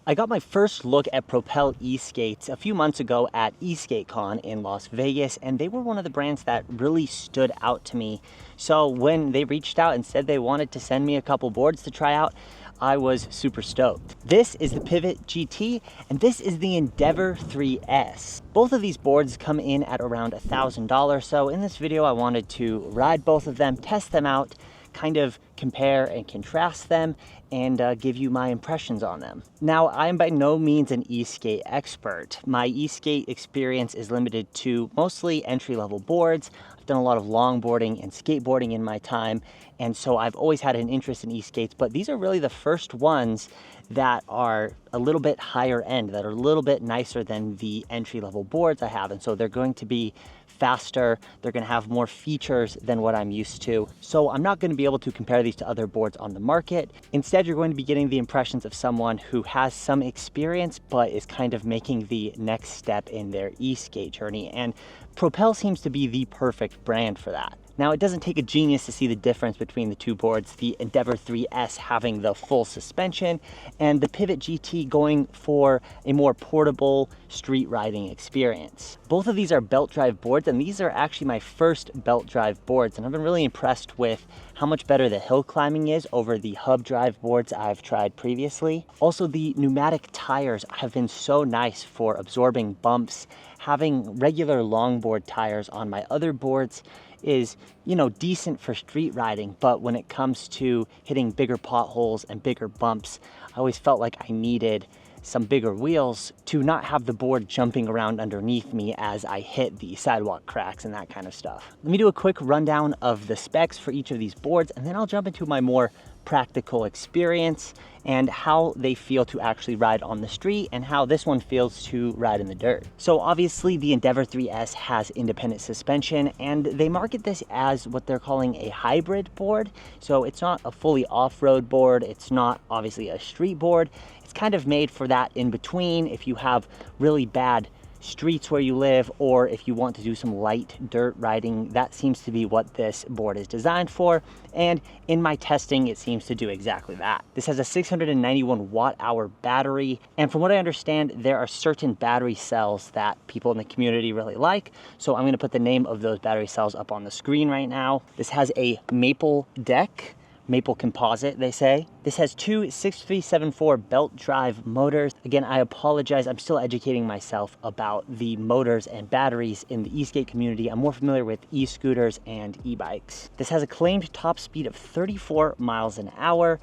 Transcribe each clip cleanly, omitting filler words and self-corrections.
I got my first look at Propel e-skates a few months ago at ESK8 CON in Las Vegas, and they were one of the brands that really stood out to me. So when they reached out and said they wanted to send me a couple boards to try out, I was super stoked. This is the Pivot GT, and this is the Endeavor 3S. Both of these boards come in at around $1,000, so in this video I wanted to ride both of them, test them out, kind of compare and contrast them, and give you my impressions on them. Now, I am by no means an e-skate expert. My e-skate experience is limited to mostly entry-level boards. I've done a lot of longboarding and skateboarding in my time, and so I've always had an interest in e-skates, but these are really the first ones that are a little bit higher end, that are a little bit nicer than the entry-level boards I have, and so they're going to be faster, they're gonna have more features than what I'm used to. So I'm not gonna be able to compare these to other boards on the market. Instead, you're going to be getting the impressions of someone who has some experience, but is kind of making the next step in their e-skate journey. And Propel seems to be the perfect brand for that. Now, it doesn't take a genius to see the difference between the two boards, the Endeavor 3S having the full suspension and the Pivot GT going for a more portable street riding experience. Both of these are belt drive boards, and these are actually my first belt drive boards, and I've been really impressed with how much better the hill climbing is over the hub drive boards I've tried previously. Also, the pneumatic tires have been so nice for absorbing bumps. Having regular longboard tires on my other boards is, you know, decent for street riding, but when it comes to hitting bigger potholes and bigger bumps, I always felt like I needed some bigger wheels to not have the board jumping around underneath me as I hit the sidewalk cracks and that kind of stuff. Let me do a quick rundown of the specs for each of these boards, and then I'll jump into my more practical experience and how they feel to actually ride on the street and how this one feels to ride in the dirt. So obviously the Endeavor 3S has independent suspension, and they market this as what they're calling a hybrid board. So it's not a fully off-road board, it's not obviously a street board. It's kind of made for that in between if you have really bad streets where you live, or if you want to do some light dirt riding. That seems to be what this board is designed for, and in my testing it seems to do exactly that. This has a 691 watt-hour battery, and from what I understand, there are certain battery cells that people in the community really like, so I'm going to put the name of those battery cells up on the screen right now. This has a maple deck, maple composite, they say. This has two 6374 belt drive motors. Again, I apologize, I'm still educating myself about the motors and batteries in the e-skate community. I'm more familiar with e-scooters and e-bikes. This has a claimed top speed of 34 miles an hour.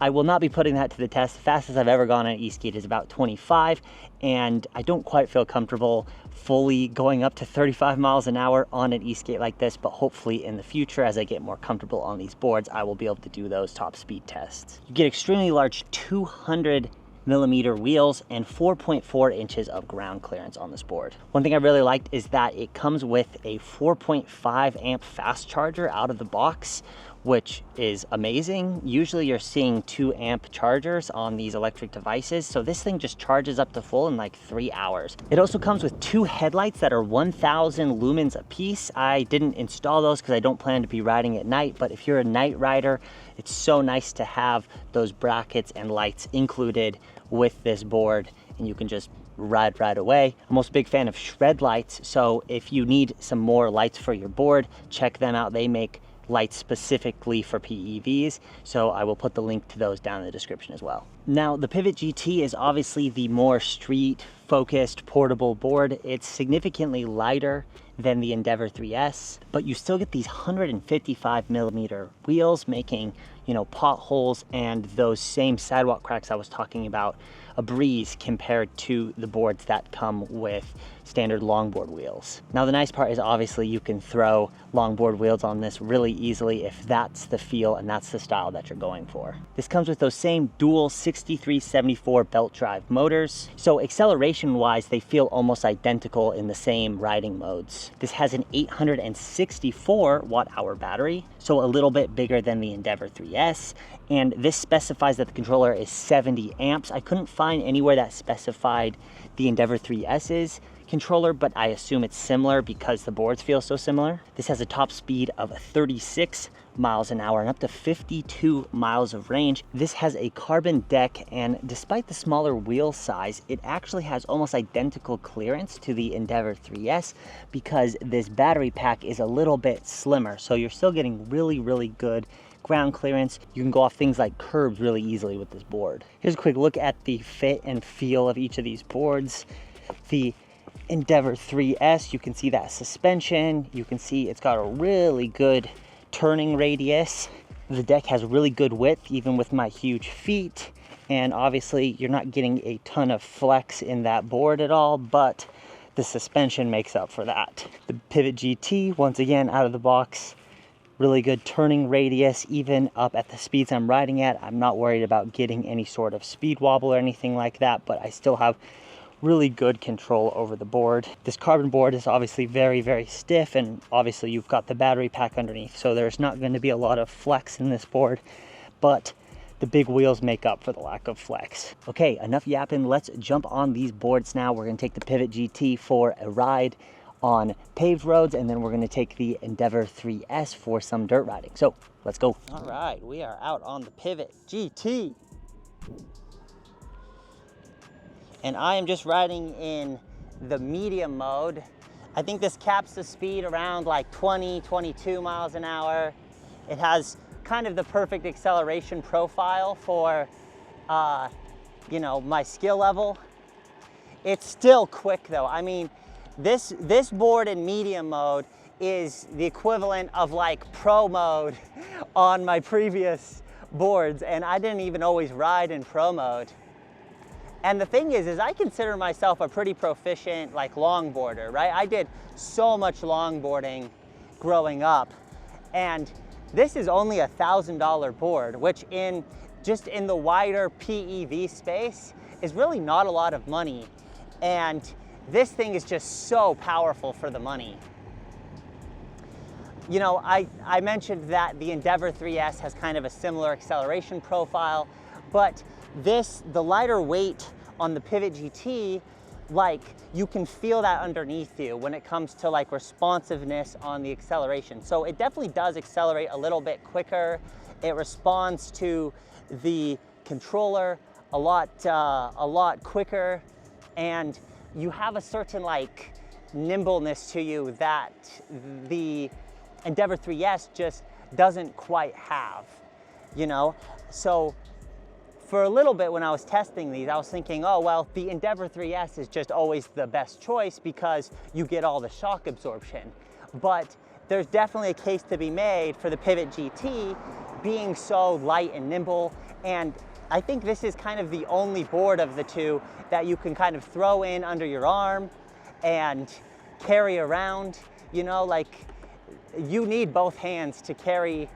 I will not be putting that to the test. The fastest I've ever gone on an e-skate is about 25, and I don't quite feel comfortable fully going up to 35 miles an hour on an e-skate like this, but hopefully in the future, as I get more comfortable on these boards, I will be able to do those top speed tests. You get extremely large 200mm wheels and 4.4 inches of ground clearance on this board. One thing I really liked is that it comes with a 4.5 amp fast charger out of the box, which is amazing. Usually you're seeing 2 amp chargers on these electric devices, so this thing just charges up to full in like 3 hours. It also comes with 2 headlights that are 1000 lumens a piece. I didn't install those because I don't plan to be riding at night, but if you're a night rider, it's so nice to have those brackets and lights included with this board, and you can just ride right away. I'm also a big fan of Shred lights, so if you need some more lights for your board, check them out. They make lights specifically for PEVs, so I will put the link to those down in the description as well. Now, the Pivot GT is obviously the more street-focused portable board. It's significantly lighter than the Endeavor 3S, but you still get these 155mm wheels, making, you know, potholes and those same sidewalk cracks I was talking about a breeze compared to the boards that come with standard longboard wheels. Now, the nice part is obviously you can throw longboard wheels on this really easily if that's the feel and that's the style that you're going for. This comes with those same dual 6374 belt drive motors, so acceleration wise they feel almost identical in the same riding modes. This has an 864 watt-hour battery, so a little bit bigger than the Endeavor 3S, and this specifies that the controller is 70 amps. I couldn't find anywhere that specified the Endeavor 3S's controller, but I assume it's similar because the boards feel so similar. This has a top speed of 36 miles an hour and up to 52 miles of range. This has a carbon deck, and despite the smaller wheel size, it actually has almost identical clearance to the Endeavor 3S because this battery pack is a little bit slimmer. So you're still getting really good ground clearance. You can go off things like curbs really easily with this board. Here's a quick look at the fit and feel of each of these boards. The Endeavor 3S, you can see that suspension. You can see it's got a really good turning radius. The deck has really good width, even with my huge feet. And obviously you're not getting a ton of flex in that board at all, but the suspension makes up for that. The Pivot GT, once again, out of the box, really good turning radius, even up at the speeds I'm riding at. I'm not worried about getting any sort of speed wobble or anything like that, but I still have really good control over the board. This carbon board is obviously very stiff, and obviously you've got the battery pack underneath, so there's not going to be a lot of flex in this board, but the big wheels make up for the lack of flex. Okay, enough yapping. Let's jump on these boards now. We're going to take the Pivot GT for a ride on paved roads, and then we're going to take the Endeavor 3S for some dirt riding. So let's go. All right, we are out on the Pivot GT. And I am just riding in the medium mode. I think this caps the speed around like 20, 22 miles an hour. It has kind of the perfect acceleration profile for, you know, my skill level. It's still quick though. I mean, this board in medium mode is the equivalent of like pro mode on my previous boards, and I didn't even always ride in pro mode. And the thing is I consider myself a pretty proficient like longboarder, right? I did so much longboarding growing up, and this is only $1,000 board, which just in the wider PEV space is really not a lot of money. And this thing is just so powerful for the money. You know, I mentioned that the Endeavor 3S has kind of a similar acceleration profile, but the lighter weight on the Pivot GT, like you can feel that underneath you when it comes to like responsiveness on the acceleration. So it definitely does accelerate a little bit quicker. It responds to the controller a lot quicker, and you have a certain like nimbleness to you that the Endeavor 3S just doesn't quite have, you know? So for a little bit when I was testing these, I was thinking, oh, well, the Endeavor 3S is just always the best choice because you get all the shock absorption. But there's definitely a case to be made for the Pivot GT being so light and nimble. And I think this is kind of the only board of the two that you can kind of throw in under your arm and carry around. You know, like you need both hands to carry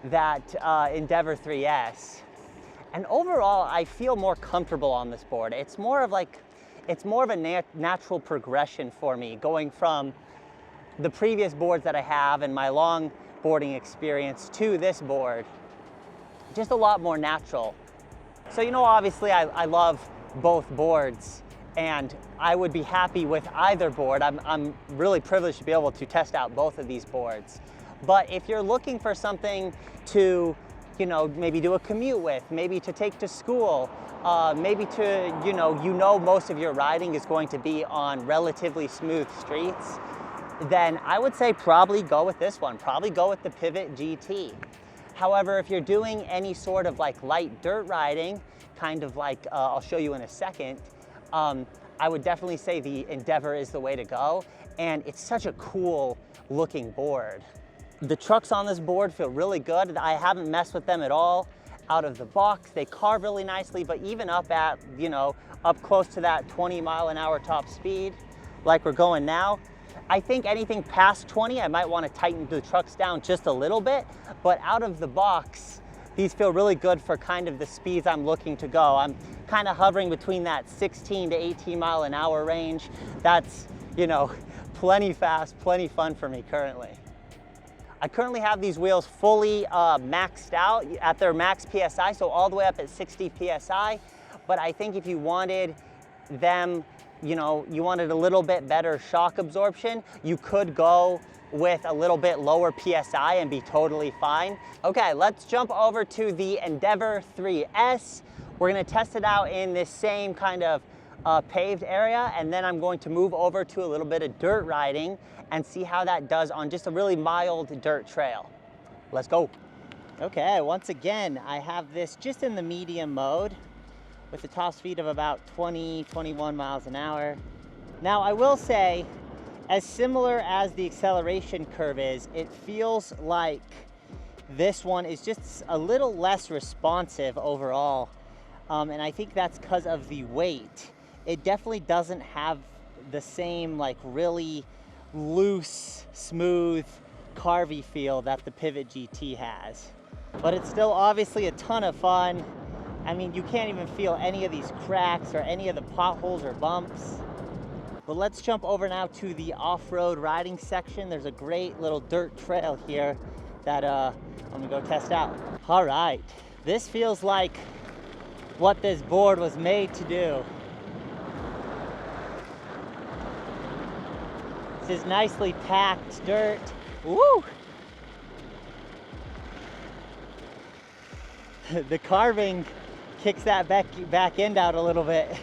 that Endeavor 3S. And overall, I feel more comfortable on this board. It's more of a natural progression for me, going from the previous boards that I have and my long boarding experience to this board. Just a lot more natural. So, you know, obviously I love both boards, and I would be happy with either board. I'm really privileged to be able to test out both of these boards. But if you're looking for something to, you know, maybe do a commute with, maybe to take to school, maybe to, you know most of your riding is going to be on relatively smooth streets, then I would say probably go with this one. Probably go with the Pivot GT. However, if you're doing any sort of like light dirt riding, kind of like I'll show you in a second, I would definitely say the Endeavor is the way to go. And it's such a cool looking board. The trucks on this board feel really good. I haven't messed with them at all out of the box. They carve really nicely, but even up at, you know, up close to that 20 mile an hour top speed, like we're going now, I think anything past 20, I might want to tighten the trucks down just a little bit, but out of the box, these feel really good for kind of the speeds I'm looking to go. I'm kind of hovering between that 16 to 18 mile an hour range. That's, you know, plenty fast, plenty fun for me currently. I currently have these wheels fully maxed out at their max PSI, so all the way up at 60 PSI. But I think if you wanted them, you know, you wanted a little bit better shock absorption, you could go with a little bit lower PSI and be totally fine. Okay, let's jump over to the Endeavor 3S. We're gonna test it out in this same kind of paved area, and then I'm going to move over to a little bit of dirt riding and see how that does on just a really mild dirt trail. Let's go. Okay, once again, I have this just in the medium mode with a top speed of about 20, 21 miles an hour. Now, I will say, as similar as the acceleration curve is, it feels like this one is just a little less responsive overall. And I think that's because of the weight. It definitely doesn't have the same like really loose, smooth, carvy feel that the Pivot GT has. But it's still obviously a ton of fun. I mean, you can't even feel any of these cracks or any of the potholes or bumps. But let's jump over now to the off-road riding section. There's a great little dirt trail here that I'm gonna go test out. All right, this feels like what this board was made to do. This is nicely packed dirt. Woo! The carving kicks that back end out a little bit.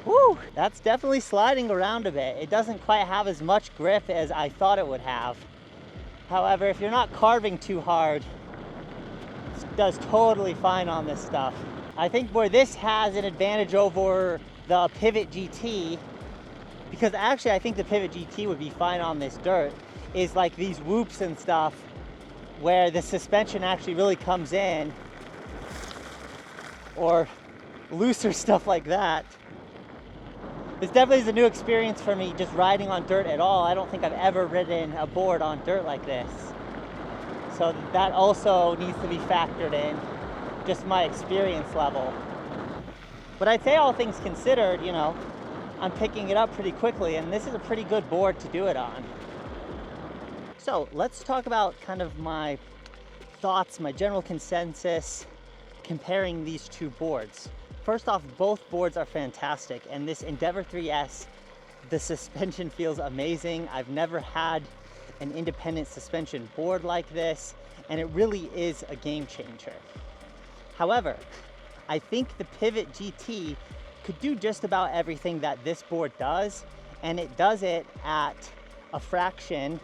Woo! That's definitely sliding around a bit. It doesn't quite have as much grip as I thought it would have. However, if you're not carving too hard, it does totally fine on this stuff. I think where this has an advantage over the Pivot GT, because actually I think the Pivot GT would be fine on this dirt, is like these whoops and stuff where the suspension actually really comes in, or looser stuff like that. This definitely is a new experience for me, just riding on dirt at all. I don't think I've ever ridden a board on dirt like this. So that also needs to be factored in, just my experience level. But I'd say all things considered, you know, I'm picking it up pretty quickly, and this is a pretty good board to do it on. So let's talk about kind of my thoughts, my general consensus, comparing these two boards. First off, both boards are fantastic, and this Endeavor 3S, the suspension feels amazing. I've never had an independent suspension board like this, and it really is a game changer. However, I think the Pivot GT could do just about everything that this board does, and it does it at a fraction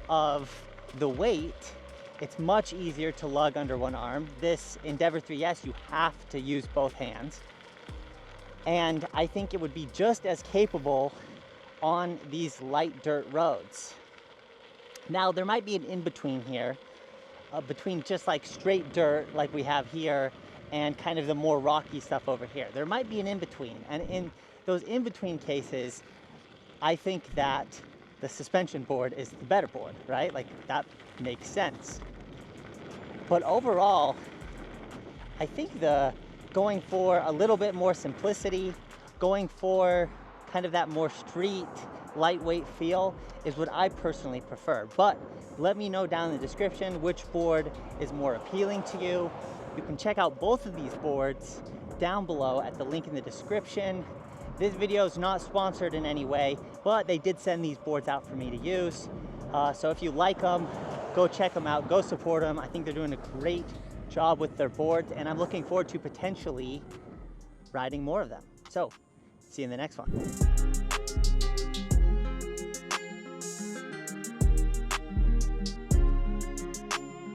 of the weight. It's much easier to lug under one arm. This Endeavor 3S, you have to use both hands. And I think it would be just as capable on these light dirt roads. Now, there might be an in-between here, between just like straight dirt like we have here and kind of the more rocky stuff over here. There might be an in-between. And in those in-between cases, I think that the suspension board is the better board, right? Like, that makes sense. But overall, I think going for a little bit more simplicity, going for kind of that more street, lightweight feel is what I personally prefer. But let me know down in the description which board is more appealing to you. You can check out both of these boards down below at the link in the description. This video is not sponsored in any way, but they did send these boards out for me to use. So if you like them, go check them out, go support them. I think they're doing a great job with their boards, and I'm looking forward to potentially riding more of them. So, see you in the next one.